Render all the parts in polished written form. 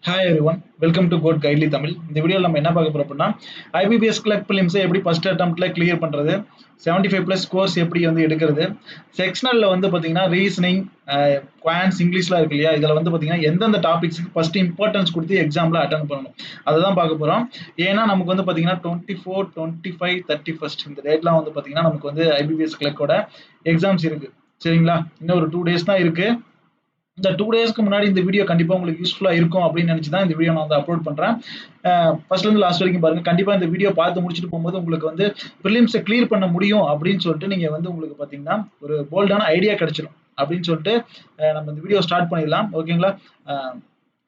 Hi everyone welcome to code guidely Tamil. இந்த வீடியோவில் நம்ம என்ன பார்க்க போறோம் அப்படின்னா ஐபிபிஎஸ் கிளர்க் பிலிம்ஸை எப்படி ஃபர்ஸ்ட் அட்டம்ப்ட்ல கிளியர் பண்றது, 75+ ஸ்கோர்ஸ் எப்படி வந்து எடுக்கிறது, செக்ஷனல்ல வந்து பார்த்தீங்கன்னா ரீசனிங், குவான்ஸ், இங்கிலீஷ்லாம் இருக்கு இல்லையா, இதில் வந்து பார்த்தீங்கன்னா எந்தெந்த டாபிக்ஸ்க்கு ஃபர்ஸ்ட் இம்பார்ட்டன்ஸ் கொடுத்து எக்ஸாமில் அட்டன் பண்ணணும் அதை தான் பார்க்க போகிறோம். ஏன்னா நமக்கு வந்து பார்த்தீங்கன்னா 24, 25, 31 இந்த டேட்லாம் வந்து பார்த்தீங்கன்னா நமக்கு வந்து ஐபிபிஎஸ் கிளர்க்கோட எக்ஸாம்ஸ் இருக்கு. சரிங்களா, இன்னும் ஒரு 2 days தான் இருக்கு. இந்த 2 டேஸ்க்கு முன்னாடி இந்த வீடியோ கண்டிப்பா உங்களுக்கு யூஸ்ஃபுல்லா இருக்கும் அப்படின்னு நினைச்சு தான் இந்த வீடியோ நான் வந்து அப்லோட் பண்றேன். ஃபர்ஸ்ட்ல இருந்து லாஸ்ட் வரைக்கும் பாருங்க. கண்டிப்பா இந்த வீடியோ பார்த்து முடிச்சுட்டு போகும்போது உங்களுக்கு வந்து ப்ரிலிம்ஸை கிளியர் பண்ண முடியும் அப்படின்னு சொல்லிட்டு நீங்க வந்து உங்களுக்கு பாத்தீங்கன்னா ஒரு போல்டான ஐடியா கிடைச்சிடும் அப்படின்னு சொல்லிட்டு நம்ம இந்த வீடியோ ஸ்டார்ட் பண்ணிடலாம். ஓகேங்களா?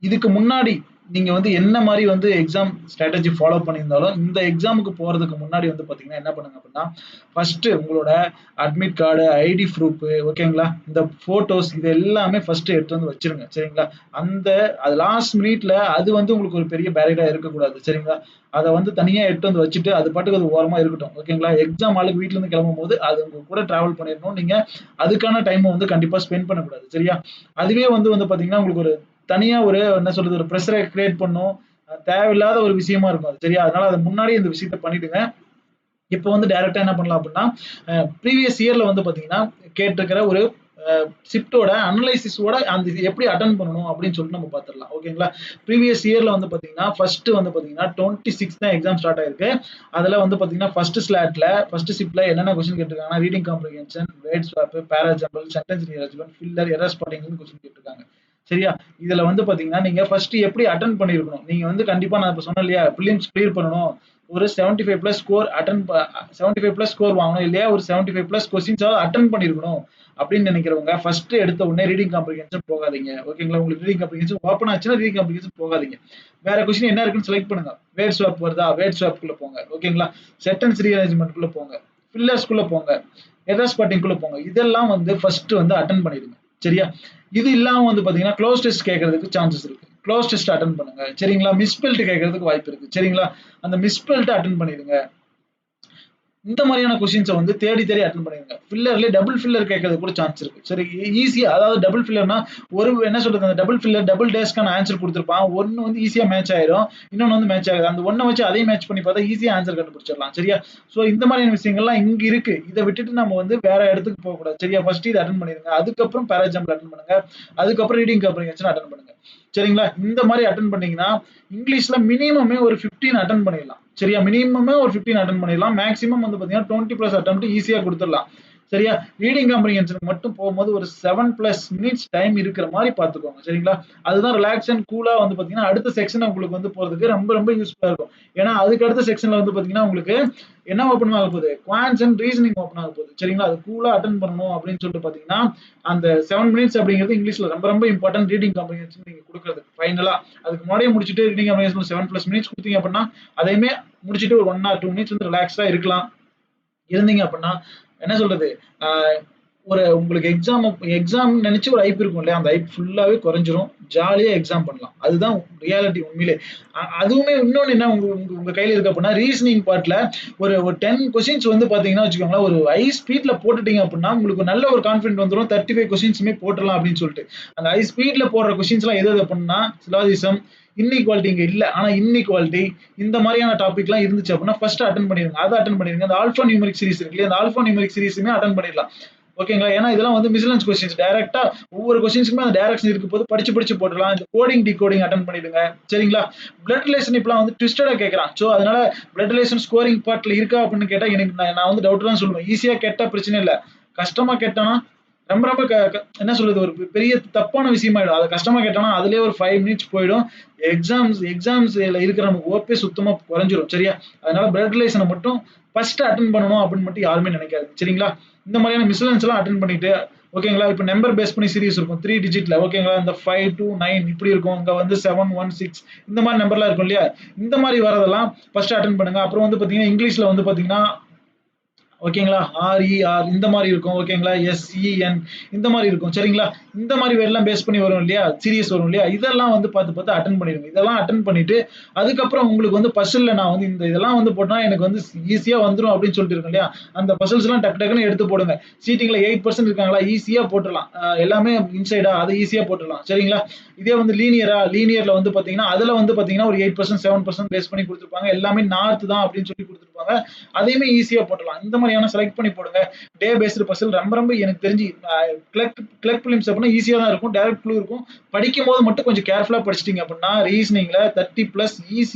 இதுக்கு முன்னாடி நீங்க வந்து என்ன மாதிரி வந்து எக்ஸாம் ஸ்ட்ராட்டஜி ஃபாலோ பண்ணியிருந்தாலும் இந்த எக்ஸாமுக்கு போறதுக்கு முன்னாடி வந்து பாத்தீங்கன்னா என்ன பண்ணுங்க அப்படின்னா ஃபர்ஸ்ட் உங்களோட அட்மிட் கார்டு, ஐடி ப்ரூஃப், ஓகேங்களா, இந்த போட்டோஸ் இது எல்லாமே ஃபர்ஸ்ட் எடுத்து வந்து வச்சிருங்க. சரிங்களா, அது லாஸ்ட் மினிட்ல அது வந்து உங்களுக்கு ஒரு பெரிய பேரியரா இருக்கக்கூடாது. சரிங்களா, அதை வந்து தனியா எடுத்து வந்து வச்சுட்டு அது பாட்டுக்கு அது ஓரமா இருக்கட்டும். ஓகேங்களா, எக்ஸாம் ஆளுக்கு வீட்டுல இருந்து கிளம்பும் போது அது உங்க கூட டிராவல் பண்ணிடணும். நீங்க அதுக்கான டைமை வந்து கண்டிப்பா ஸ்பெண்ட் பண்ணக்கூடாது. சரியா, அதுவே வந்து பாத்தீங்கன்னா உங்களுக்கு ஒரு தனியா ஒரு என்ன சொல்றது ஒரு ப்ரெஷரை கிரியேட் பண்ணும். தேவையில்லாத ஒரு விஷயமா இருக்கும் அது. சரியா, அதனால அது முன்னாடியே இந்த விஷயத்த பண்ணிடுங்க. இப்போ வந்து டைரக்டா என்ன பண்ணலாம் அப்படின்னா ப்ரீவியஸ் இயர்ல வந்து பாத்தீங்கன்னா கேட்டிருக்கிற ஒரு ஷிப்டோட அனலைசிஸோட அந்த எப்படி அட்டன் பண்ணணும் அப்படின்னு சொல்லிட்டு நம்ம பார்த்துடலாம். ஓகேங்களா, ப்ரீவியஸ் இயர்ல வந்து பாத்தீங்கன்னா ஃபர்ஸ்ட் வந்து பாத்தீங்கன்னா 26 தான் எக்ஸாம் ஸ்டார்ட் ஆயிருக்கு. அதுல வந்து பாத்தீங்கன்னா ஃபர்ஸ்ட் ஸ்லாட்ல ஃபர்ஸ்ட் ஷிப்ல என்னென்ன கொஸ்டின் கேட்டிருக்காங்கன்னா reading comprehension, word swap, parajumble, sentence rearrangement, filler, error ஸ்பாட்டிங்னு கொஸ்டின் கேட்டிருக்காங்க. சரியா, இதுல வந்து பாத்தீங்கன்னா நீங்க ஃபர்ஸ்ட் எப்படி அட்டன் பண்ணிருக்கணும். நீங்க வந்து கண்டிப்பா நான் இப்ப சொன்னேன் இல்லையா, பிலிம்ஸ் கிளியர் பண்ணணும், ஒரு 75+ ஸ்கோர் 75+ ஸ்கோர் வாங்கணும், இல்லையா ஒரு 75+ கொஸ்டின்ஸாவது அட்டன் பண்ணிருக்கணும் அப்படின்னு நினைக்கிறவங்க ஃபர்ஸ்ட் எடுத்த உடனே ரீடிங் காம்ப்ரிஹென்ஷன் போகாதீங்க. ஓகேங்களா, உங்களுக்கு ரீடிங் காம்ப்ரிஹென்ஷன் ஓப்பன் ஆச்சுன்னா ரீடிங் காம்ப்ரிஹென்ஷன் போகாதீங்க. வேற கொஸ்டின் என்ன இருக்குன்னு செலக்ட் பண்ணுங்க. வேர்ட் ஸ்வாப் வருதா, வேர்ட் ஸ்வாப்குள்ள போங்க. ஓகேங்களா, சென்டென்ஸ் ரீஅரேஞ்ச்மென்ட்குள்ள போங்க, ஃபில்லர்ஸ்குள்ள போங்க, எரர் ஸ்பாட்டிங்குள்ள போங்க. இதெல்லாம் வந்து ஃபர்ஸ்ட் வந்து அட்டன் பண்ணிடுங்க. சரியா, இது இல்லாம வந்து பாத்தீங்கன்னா க்ளோஸ் டெஸ்ட் கேட்கறதுக்கு சான்சஸ் இருக்கு. க்ளோஸ் டெஸ்ட் அட்டன் பண்ணுங்க. சரிங்களா, மிஸ்பெல்ட் கேட்கறதுக்கு வாய்ப்பு இருக்கு. சரிங்களா, அந்த மிஸ்பெல்ட் அட்டன் பண்ணிடுங்க. இந்த மாதிரியான கொஸ்டின்ஸை வந்து தேடி தேடி அட்டன் பண்ணிருங்க. ஃபில்லர்ல டபுள் ஃபில்லர் கேட்கறது கூட சான்ஸ் இருக்கு. சரி, ஈஸியா அதாவது டபுள் ஃபில்லர்னா ஒரு என்ன சொல்றது அந்த டபுள் ஃபில்லர் டபுள் டேஸ்க்கான ஆன்சர் கொடுத்துருப்பான். ஒன்னு வந்து ஈஸியா மேட்ச் ஆயிரும், இன்னொன்னு வந்து மேட்ச் ஆகுது. அந்த ஒன்னை வச்சு அதே மேட்ச் பண்ணி பார்த்தா ஈஸியா ஆன்சர் கண்டுபிடிச்சிடலாம். சரியா, சோ இந்த மாதிரியான விஷயங்கள்லாம் இங்க இருக்கு. இதை விட்டுட்டு நம்ம வந்து வேற இடத்துக்கு போக கூடாது. சரியா, ஃபர்ஸ்ட் இது அட்டன் பண்ணிருங்க, அதுக்கப்புறம் பேராஜம்பிள் அட்டன் பண்ணுங்க, அதுக்கப்புறம் ரீடிங் காம்ப்ரிஹென்ஷன் அட்டன் பண்ணுங்க. சரிங்களா, இந்த மாதிரி அட்டன் பண்ணீங்கன்னா இங்கிலீஷ்ல மினிமமே ஒரு 15 அட்டன் பண்ணிடலாம். சரியா, மினிமமே ஒரு 15 அட்டன் பண்ணிடலாம். மேக்ஸிமம் வந்து பாத்தீங்கன்னா 20+ அட்டெம்ப்ட் ஈஸியா கொடுத்துடலாம். சரியா, ரீடிங் காம்ப்ரிஹென்ஷன் மட்டும் போகும்போது ஒரு 7+ மினிட்ஸ் டைம் இருக்கிற மாதிரி பாத்துக்கோங்க. சரிங்களா, அதுதான் ரிலாக்ஸ் அண்ட் கூலா வந்து பாத்தீங்கன்னா அடுத்த செக்ஷன் உங்களுக்கு வந்து போறதுக்கு ரொம்ப ரொம்ப யூஸ்ஃபுல்லா இருக்கும். ஏன்னா அதுக்கு அடுத்த செக்ஷன்ல வந்து பாத்தீங்கன்னா உங்களுக்கு என்ன ஓப்பன் ஆக போகுது, குவான்ஸ் அண்ட் ரீசனிங் ஓப்பன் ஆக போகுது. சரிங்களா, அது கூலா அட்டன் பண்ணணும் அப்படின்னு சொல்லிட்டு பாத்தீங்கன்னா அந்த 7 மினிட்ஸ் அப்படிங்கிறது இங்கிலீஷ்ல ரொம்ப ரொம்ப இம்பார்ட்டன்ட். ரீடிங் காம்ப்ரிஹென்ஷன் நீங்க கொடுக்கறது ஃபைனலா அதுக்கு முன்னாடியே முடிச்சுட்டு ரீடிங் காம்ப்ரிஹென்ஷன் 7+ மினிட்ஸ் கொடுத்தீங்க அப்படின்னா அதையுமே முடிச்சுட்டு ஒரு 1 or 2 மினிட்ஸ் வந்து ரிலாக்ஸா இருக்கலாம். இருந்தீங்க அப்படின்னா என்ன சொல்றது, ஒரு உங்களுக்கு எக்ஸாம் நினைச்சு ஒரு ஐப் இருக்கும் இல்லையா, அந்த ஐப் ஃபுல்லாவே குறைஞ்சிரும். ஜாலியா எக்ஸாம் பண்ணலாம். அதுதான் ரியாலிட்டி உண்மையிலே. அதுவுமே இன்னொன்னு என்ன, உங்க உங்க உங்க கையில இருக்கு அப்படின்னா ரீசனிங் பார்ட்ல ஒரு 10 கொஸ்டின்ஸ் வந்து பாத்தீங்கன்னா வச்சுக்கோங்களேன், ஒரு ஹை ஸ்பீட்ல போட்டுட்டீங்க அப்படின்னா உங்களுக்கு நல்ல ஒரு கான்ஃபிடன்ட் வந்துடும். 35 கொஸ்டின்ஸுமே போட்டுடலாம் அப்படின்னு சொல்லிட்டு. அந்த ஹை ஸ்பீட்ல போடுற கொஸ்டின்ஸ் எல்லாம் எது அப்படின்னா சிலாஜிசம், இன்இக்வாலிட்டி இங்க இல்ல. ஆனா இன்இக்வாலிட்டி இந்த மாதிரியான டாபிக் எல்லாம் இருந்துச்சு அப்படின்னா ஃபர்ஸ்ட் அட்டன் பண்ணிருங்க. அதை அட்டன் பண்ணிருங்க. அந்த ஆல்பா நியூமெரிக் சீரிஸ் இருக்கு இல்லையா, அந்த ஆல்பா நியூமெரிக் சீரிஸுமே அட்டன் பண்ணிடலாம். ஓகேங்களா, ஏன்னா இதெல்லாம் வந்து மிஸ்லன்ஸ் கொஸ்டின்ஸ். டைரக்டா ஒவ்வொரு கொஸ்டின்ஸ்க்குமே அந்த டைரக்ஷன் இருக்கு போது படிச்சு படிச்சு போட்டுடலாம். இந்த கோடிங் டிகோடிங் அட்டன் பண்ணிடுங்க. சரிங்களா, பிளட் ரிலேஷன் இப்பலாம் வந்து ட்விஸ்டடா கேட்கறான். சோ அதனால பிளட் ரிலேஷன் ஸ்கோரிங் பார்ட்ல இருக்கா அப்படின்னு கேட்டா எனக்கு நான் வந்து டவுட் தான் சொல்லுவேன். ஈஸியா கேட்டா பிரச்சனை இல்ல, கஷ்டமா கேட்டானா ரொம்ப ரொம்ப என்ன சொல்றது ஒரு பெரிய தப்பான விஷயமாயிடும். அதை கஷ்டமா கேட்டானா அதுலயே ஒரு 5 மினிட்ஸ் போயிடும். எக்ஸாம்ஸ் இருக்கிற நமக்கு ஓப்பே சுத்தமா குறைஞ்சிரும். சரியா, அதனால பிளட் ரிலேஷனை மட்டும் ஃபர்ஸ்ட் அட்டன் பண்ணணும் அப்படின்னு மட்டும் யாருமே நினைக்காது. சரிங்களா, இந்த மாதிரியான மிஸ்லன்ஸ் எல்லாம் அட்டன் பண்ணிட்டு ஓகேங்களா, இப்ப நம்பர் பேஸ் பண்ணி சீரிஸ் இருக்கும் 3 டிஜிட்ல. ஓகேங்களா, இந்த 5 to 9 இப்படி இருக்கும். இங்க வந்து 7 1 6 இந்த மாதிரி நம்பர்லாம் இருக்கும் இல்லையா, இந்த மாதிரி வரதெல்லாம் ஃபர்ஸ்ட் அட்டன் பண்ணுங்க. அப்புறம் வந்து பாத்தீங்கன்னா இங்கிலீஷ்ல வந்து பாத்தீங்கன்னா ஓகேங்களா? ஆர்இஆர் இந்த மாதிரி இருக்கும். ஓகேங்களா? எஸ்இஎன் இந்த மாதிரி இருக்கும். சரிங்களா? இந்த மாதிரி வேர்ட்லாம் பேஸ் பண்ணி வரும் இல்லையா? சீரிஸ் வரும் இல்லையா? இதெல்லாம் வந்து பார்த்து பார்த்து அட்டெண்ட் பண்ணிடுங்க. இதெல்லாம் அட்டெண்ட் பண்ணிட்டு, அதுக்கப்புறம் உங்களுக்கு வந்து பசில்ல நான் வந்து இந்த இதெல்லாம் வந்து போட்டா எனக்கு வந்து ஈஸியா வந்துரும் அப்படின்னு சொல்லிட்டு இருக்கேன் இல்லையா? அந்த பசில்ஸ்லாம் டக்கு டக்குன்னு எடுத்து போடுங்க. சீட்டிங்ல 8% இருக்காங்களா? ஈஸியா போட்டுறலாம். எல்லாமே இன்சைடா அது ஈஸியா போட்டுறலாம். சரிங்களா? இதே வந்து லீனியர்ல வந்து பார்த்தீங்கன்னா, அதுல வந்து பார்த்தீங்கன்னா ஒரு 8% 7% பேஸ் பண்ணி குடுத்துருப்பாங்க. எல்லாமே நார்த் தான் அப்படின்னு சொல்லி குடுத்துருப்பாங்க. அதையுமே ஈஸியா போட்டுடலாம். இந்த மாதிரியான செலக்ட் பண்ணி போடுங்க. டே பேஸ்டு பசில் ரொம்ப ரொம்ப எனக்கு தெரிஞ்சு கிளர்க் பிலிம்ஸ் அப்படின்னா ஈஸியா தான் இருக்கும். டைரக்ட் க்ளூ இருக்கும். படிக்கும்போது மட்டும் கொஞ்சம் கேர்ஃபுல்லா படிச்சிட்டீங்க அப்படின்னா ரீசனிங்ல 30 பிளஸ்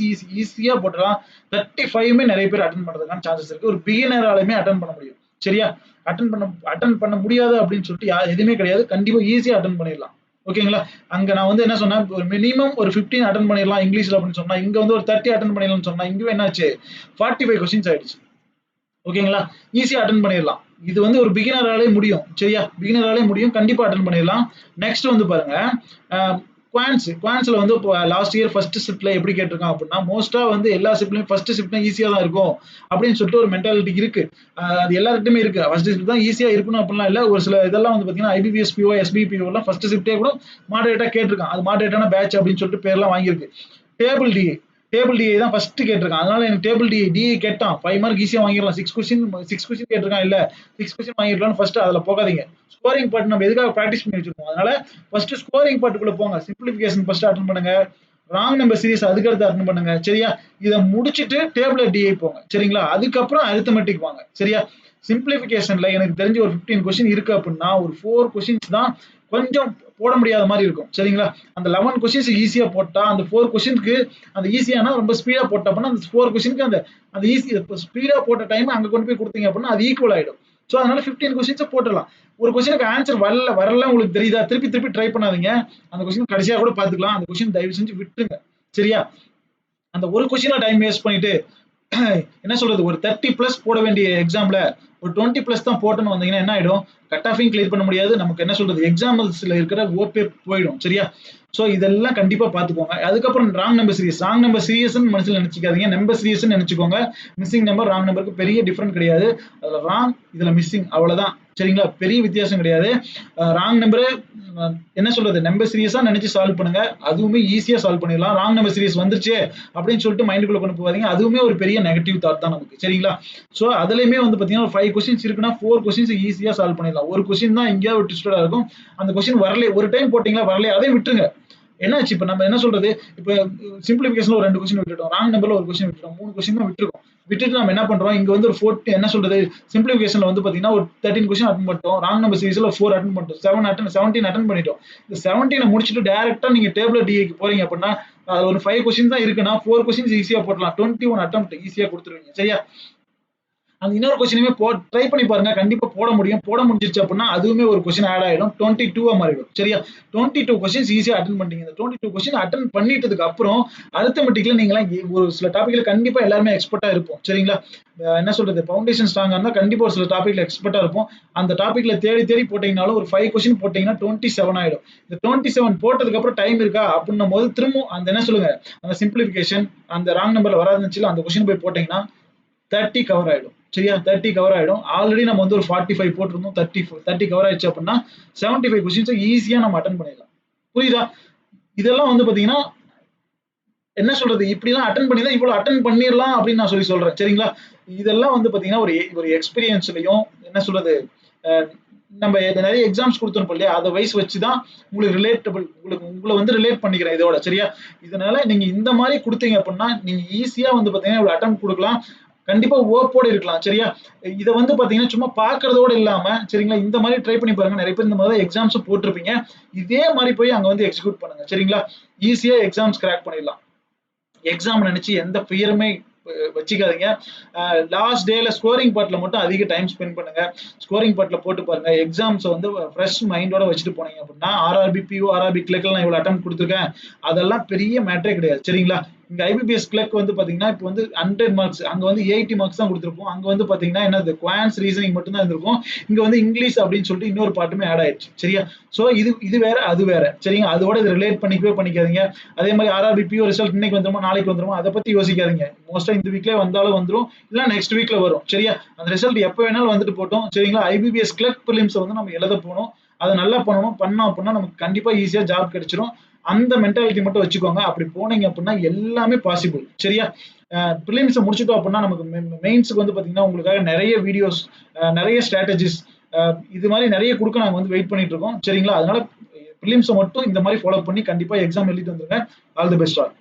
ஈஸியா போட்டுடலாம். 35மே நிறைய பேர் அட்டன் பண்றதுக்கான சான்சஸ் இருக்கு. ஒரு பிகினராலுமே அட்டன் பண்ண முடியும். சரியா? அட்டன் பண்ண முடியாது அப்படின்னு சொல்லிட்டு எதுவுமே கிடையாது. கண்டிப்பா ஈஸியா அட்டன் பண்ணிடலாம். ஓகேங்களா? அங்க நான் வந்து என்ன சொன்னேன், ஒரு மினிமம் ஒரு 15 அட்டெண்ட் பண்ணிடலாம் இங்கிலீஷ்ல அப்படின்னு சொன்னா, இங்க வந்து ஒரு 30 அட்டெண்ட் பண்ணிடலாம்னு சொன்னா, இங்கவே என்னாச்சு 45 கொஸ்டின்ஸ் ஆயிடுச்சு. ஓகேங்களா? ஈஸியா அட்டெண்ட் பண்ணிடலாம். இது வந்து ஒரு பிகினராலே முடியும். சரியா? பிகினராலே முடியும். கண்டிப்பா அட்டெண்ட் பண்ணிடலாம். நெக்ஸ்ட் வந்து பாருங்க, குவான்ஸ்ல வந்து லாஸ்ட் இயர் ஃபர்ஸ்ட் ஷிஃப்ட்ல எப்படி கேட்டிருக்கான் அப்படின்னா, மோஸ்டா வந்து எல்லா ஷிஃப்ட்லயும் ஃபர்ஸ்ட் ஷிஃப்ட்னா ஈஸியா தான் இருக்கும் அப்படின்னு சொல்லிட்டு ஒரு மென்டாலிட்டி இருக்கு. அது எல்லார்கிட்டயுமே இருக்கு. ஃபர்ஸ்ட் ஷிஃப்ட் தான் ஈஸியா இருக்கணும் அப்படிலாம் இல்ல. ஒரு சில இதெல்லாம் வந்து பாத்தீங்கன்னா ஐபிபிஎஸ் பிஓ, எஸ்பிபிஓ எல்லாம் ஃபர்ஸ்ட் ஷிஃப்டே கூட மாடரேட்டா கேட்டிருக்கான். அது மாடரேட்டான பேட்ச் அப்படின்னு சொல்லிட்டு பேர்லாம் வாங்கியிருக்கு. டேபிள் டிஏ டேபிள் டிஐ தான் ஃபர்ஸ்ட் கேட்டிருக்கான். அதனால எனக்கு டேபிள் டிஐ கேட்டான். 5 மார்க் ஈஸியா வாங்கிடலாம். 6 கொஸ்டின் கேட்டிருக்கான். இல்ல 6 கொஸ்டின் வாங்கிடலாம். ஃபர்ஸ்ட் அதுல போகாதீங்க. ஸ்கோரிங் பார்ட் நம்ம எதுக்காக பிராக்டிஸ் பண்ணி வச்சிருக்கோம். அதனால ஃபர்ஸ்ட் ஸ்கோரிங் பார்ட்டுக்குள்ள போங்க. சிம்பிளிஃபிகேஷன் ஃபர்ஸ்ட் அட்டன் பண்ணுங்க. ராங் நம்பர் சீரிஸ் அதுக்கு அடுத்து அட்டன் பண்ணுங்க. சரியா? இதை முடிச்சிட்டு டேபிள் டிஐ போங்க. சரிங்களா? அதுக்கப்புறம் அரித்தமெட்டிக் வாங்க. சரியா? சிம்பிளிஃபிகேஷன்ல எனக்கு தெரிஞ்சு ஒரு 15 கொஸ்டின் இருக்கு அப்படின்னா ஒரு 4 கொஸ்டின்ஸ் தான் கொஞ்சம் போட முடியாத மாதிரி இருக்கும். சரிங்களா? அந்த 11 கொஸ்டின்ஸ் ஈஸியா போட்டா அந்த 4 கொஸ்டினுக்கு அந்த ஈஸியானா ரொம்ப ஸ்பீடா போட்ட அப்படின்னா அந்த 4 கொஸ்டினுக்கு அந்த அந்த ஈஸி ஸ்பீடா போட்ட டைம் அங்க கொண்டு போய் கொடுத்தீங்க அப்படின்னா அது ஈக்குவல் ஆயிடும். ஸோ அதனால 15 கொஸ்டின்ஸ் போட்டுடலாம். ஒரு கொஸ்டினுக்கு ஆன்சர் வரல உங்களுக்கு தெரியுதா? திருப்பி திருப்பி ட்ரை பண்ணாதீங்க. அந்த கொஸ்டின் கடைசியா கூட பாத்துக்கலாம். அந்த கொஸ்டின் தயவு செஞ்சு விட்டுருங்க. சரியா? அந்த ஒரு கொஸ்டின்ல டைம் வேஸ்ட் பண்ணிட்டு என்ன சொல்றது, ஒரு 30 பிளஸ் போட வேண்டிய எக்ஸாம்ல ஒரு 20 பிளஸ் தான் போட்டுன்னு வந்தீங்கன்னா என்ன ஆயிடும், கட் ஆஃபையும் கிளியர் பண்ண முடியாது. நமக்கு என்ன சொல்றது, எக்ஸாம்பிள்ஸ்ல இருக்கிற ஓப்பே போயிடும். சரியா? சோ இதெல்லாம் கண்டிப்பா பாத்துக்கோங்க. அதுக்கப்புறம் ராங் நம்பர் சீரியஸ் மனசுல நினைச்சுக்காதீங்க. நம்பர் சீரியஸ் நினைச்சுக்கோங்க. மிஸ்ஸிங் நம்பர் ராங் நம்பருக்கு பெரிய டிஃபரன்ஸ் கிடையாது. அதுல ராங் இதுல மிஸ்ஸிங் அவ்வளவுதான். சரிங்களா? பெரிய வித்தியாசம் கிடையாது. ராங் நம்பரு என்ன சொல்றது, நம்பர் சீரியஸா நினைச்சு சால்வ் பண்ணுங்க. அதுவுமே ஈஸியா சால்வ் பண்ணிடலாம். ராங் நம்பர் சீரியஸ் வந்துருச்சு அப்படின்னு சொல்லிட்டு மைண்டுக்குள்ள கொண்டு போவாதீங்க. அதுவுமே ஒரு பெரிய நெகட்டிவ் தாட் தான் நமக்கு. சரிங்களா? சோ அதுலயுமே வந்து பாத்தீங்கன்னா ஒரு 5 கொஸ்டின்ஸ் இருக்குன்னா 4 கொஸ்டின்ஸ் ஈஸியா சால்வ் பண்ணிடலாம். ஒரு கொஸ்டின் தான் எங்கேயாவது ட்விஸ்டடா இருக்கும். அந்த கொஸ்டின் வரல, ஒரு டைம் போட்டீங்களா வரல, அதையும் விட்டுருங்க. என்னாச்சு இப்ப நம்ம என்ன சொல்றது, இப்ப சிம்பிளிபிகேஷன்ல ஒரு 2 கொஸ்டின் விட்டுட்டோம், ராங் நம்பர்ல ஒரு கொஸ்டின் விட்டுட்டோம், 3 கொஸ்டின் தான் விட்டுருக்கோம். விட்டுட்டு நம்ம என்ன பண்றோம், இங்க வந்து ஒரு 4 என்ன சொல்றது, சிம்பிளிபிகேஷன்ல வந்து பாத்தீங்கன்னா ஒரு 13 கொஸ்டின் அட்டன் பண்ணிட்டோம். ராங் நம்பர் சீரிஸ்ல 4 அட்டன் பண்ணிட்டோம். 17 அட்டன் பண்ணிட்டோம். இந்த 17 முடிச்சுட்டு டைரக்டா நீங்க டேபிள் டிஏக்கு போறீங்க அப்படின்னா அது ஒரு 5 கொஸ்டின் தான் இருக்குன்னா 4 கொஸ்டின்ஸ் ஈஸியா போடலாம். 21 அட்டெம்ப்ட் ஈஸியா கொடுத்துருவீங்க. சரியா? அந்த இன்னொரு கொஸ்டினுமே ட்ரை பண்ணி பாருங்க. கண்டிப்பா போட முடியும். போட முடிஞ்சிருச்சு அப்படின்னா அதுவுமே ஒரு கொஸ்டின் ஆட் ஆயிடும். 22 மாறிடும். சரியா? 22 கொஸ்டின்ஸ் ஈஸியா அட்டன் பண்ணிட்டீங்க. இந்த 22 கொஸ்டின் அட்டன் பண்ணிட்டதுக்கு அப்புறம் அரித்மெட்டிக்ல நீங்க ஒரு சில டாபிக்ல கண்டிப்பா எல்லாருமே எக்ஸ்பர்ட்டா இருப்போம். சரிங்களா? என்ன சொல்றது, ஃபவுண்டேஷன் ஸ்ட்ராங்கா இருந்தா கண்டிப்பா ஒரு சில டாபிக்ல எக்ஸ்பர்ட்டா இருப்போம். அந்த டாபிக்ல தேடி தேடி போட்டீங்கனாலும் ஒரு 5 கொஸ்டின் போட்டீங்கன்னா 27 ஆயிடும். இந்த 27 போட்டதுக்கு அப்புறம் டைம் இருக்கா அப்படின்னும் போது திரும்ப அந்த என்ன சொல்லுங்க, அந்த சிம்பிளிபிகேஷன் அந்த ராங் நம்பர்ல வராதுச்சுல அந்த கொஸ்டின் போய் போட்டீங்கன்னா 30 கவர் ஆயிடும். சரியா? 30 கவர் ஆயிடும். ஆல்ரெடி நம்ம வந்து ஒரு 45 போட்டிருந்தோம். 30 கவர் ஆயிடுச்சு அப்படின்னா 75 கொஸ்டின்ஸ் ஈஸியா நம்ம அட்டன் பண்ணிடலாம். புரியுதா? இதெல்லாம் வந்து பாத்தீங்கன்னா என்ன சொல்றது, இப்படிலாம் அட்டன் பண்ணி தான் இவ்வளவு அட்டன் பண்ணிடலாம் அப்படின்னு நான் சொல்றேன். சரிங்களா? இதெல்லாம் வந்து பாத்தீங்கன்னா ஒரு ஒரு எக்ஸ்பீரியன்ஸ்லயும் என்ன சொல்றது, நம்ம நிறைய எக்ஸாம்ஸ் கொடுத்துருப்போம் இல்லையா, அதை வைஸ் வச்சுதான் உங்களுக்கு ரிலேட்டபிள், உங்களை வந்து ரிலேட் பண்ணிக்கிறேன் இதோட. சரியா? இதனால நீங்க இந்த மாதிரி கொடுத்தீங்க அப்படின்னா நீங்க ஈஸியா வந்து பாத்தீங்கன்னா இவ்வளவு அட்டன் கொடுக்கலாம். கண்டிப்பா ஓப்போட இருக்கலாம். சரியா? இதை வந்து பாத்தீங்கன்னா சும்மா பாக்குறதோட இல்லாம, சரிங்களா, இந்த மாதிரி ட்ரை பண்ணி பாருங்க. நிறைய பேர் இந்த மாதிரி எக்ஸாம்ஸ் போட்டிருப்பீங்க. இதே மாதிரி போய் அங்க வந்து எக்ஸிக்யூட் பண்ணுங்க. சரிங்களா? ஈஸியா எக்ஸாம்ஸ் கிராக் பண்ணிடலாம். எக்ஸாம் நினைச்சு எந்த ஃபியருமே வச்சுக்காதீங்க. லாஸ்ட் டேல ஸ்கோரிங் பார்ட்ல மட்டும் அதிக டைம் ஸ்பெண்ட் பண்ணுங்க. ஸ்கோரிங் பார்ட்ல போட்டு பாருங்க. எக்ஸாம்ஸ் வந்து ஃப்ரெஷ் மைண்டோட வச்சுட்டு போனீங்க அப்படின்னா ஆர்ஆர்பி, பிஓ, ஆர்ஆர்பி கிளர்க்ல நான் இவ்வளவு அட்டம் கொடுத்துருக்கேன், அதெல்லாம் பெரிய மேட்டரே கிடையாது. சரிங்களா? இங்க ஐபிபிஎஸ் கிளர்க் வந்து பாத்தீங்கன்னா இப்போ வந்து 100 மார்க்ஸ், அங்க வந்து 80 மார்க்ஸ் தான் கொடுத்திருப்போம். அங்க வந்து பாத்தீங்கன்னா என்னது குவான்ஸ் ரீசனிங் மட்டும் தான் இருந்திருக்கும். இங்க வந்து இங்கிலீஷ் அப்படின்னு சொல்லிட்டு இன்னொரு பார்ட்டுமே ஆட் ஆயிடுச்சு. சரியா? சோ இது இது வேற அது வேற. சரிங்க? அதோட இது ரிலேட் பண்ணிக்கவே பண்ணிக்காதீங்க. அதே மாதிரி ஆர்ஆர்பி பிஓ ரிசல்ட் இன்னைக்கு வந்துருமா நாளைக்கு வந்துருமா அதை பத்தி யோசிக்காதீங்க. மோஸ்டா இந்த வீக்லயே வந்தாலும் வந்துரும், இல்ல நெக்ஸ்ட் வீக்ல வரும். சரியா? அந்த ரிசல்ட் எப்ப வேணாலும் வந்துட்டு போட்டோம். சரிங்களா? ஐபிபிஎஸ் கிளர்க் பிலிம்ஸ் வந்து நம்ம எழுத போனோம். அதை நல்லா பண்ணணும். பண்ணோம் அப்படின்னா நமக்கு கண்டிப்பா ஈஸியா ஜாப் கிடைச்சிரும். அந்த மென்டாலிட்டி மட்டும் வச்சுக்கோங்க. அப்படி போனீங்க அப்படின்னா எல்லாமே பாசிபிள். சரியா? பிலிம்ஸ் முடிச்சிட்டோம் அப்படின்னா நமக்கு மெயின்ஸுக்கு வந்து பாத்தீங்கன்னா உங்களுக்காக நிறைய வீடியோஸ், நிறைய ஸ்ட்ராட்டஜிஸ், இது மாதிரி நிறைய கொடுக்க நாங்க வந்து வெயிட் பண்ணிட்டு இருக்கோம். சரிங்களா? அதனால பிலிம்ஸை மட்டும் இந்த மாதிரி ஃபாலோ பண்ணி கண்டிப்பா எக்ஸாம் எழுதிட்டு வந்துருங்க. All the best all.